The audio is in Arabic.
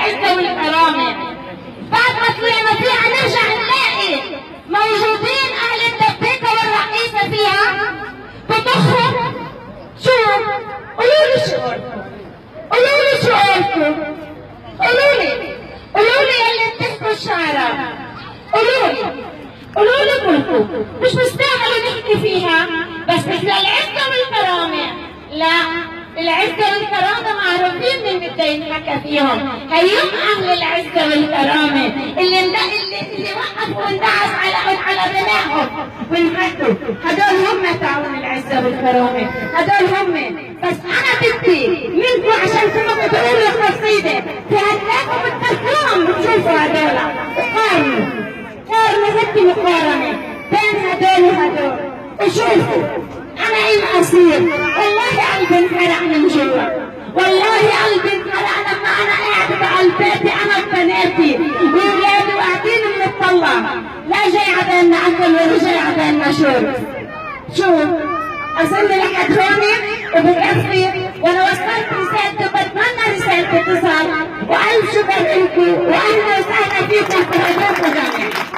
العزة والكرامة. بعد ما طلعنا فيها نرجع نلاقي موجودين أهل الدبيكة والرئيسة فيها بتخرج. شو؟ قولوا لي شعوركم، قولوا لي شعوركم، قولوا لي اللي بتحكوا الشعراء، قولوا لي كلكم مش مستاهلوا نحكي فيها، بس مثل العزة والكرامة لا، العزة والكرامة معروفين من بده ينحكى فيهم. هيهم أهل العزة والكرامة اللي وقفوا واندعس على رماحهم وانحكوا. هدول هم تعاون العزة والكرامة، هدول هم. بس أنا بدي منكم عشان كلكم تقولوا قصيدة في هتلاقوا بتذكروهم بتشوفوا هدول قارنوا بدي مقارنة بين هدول وهدول وشوفوا. أنا إيه أصير؟ والله قلبي انحرق من جوا، والله قلبي انحرق لما أنا قاعدة بقلب بيتي أنا وبناتي وولادي وقاعدين بنطلع، لا جاي عبالنا أكل ولا جاي عبالنا شرب. شوف أصلي لحد هوني وبكفي، وأنا وصلت رسالتي وبتمنى رسالتي تصل، وألف شكر لكم وأهلا وسهلا فيكم في هدوء جميعا.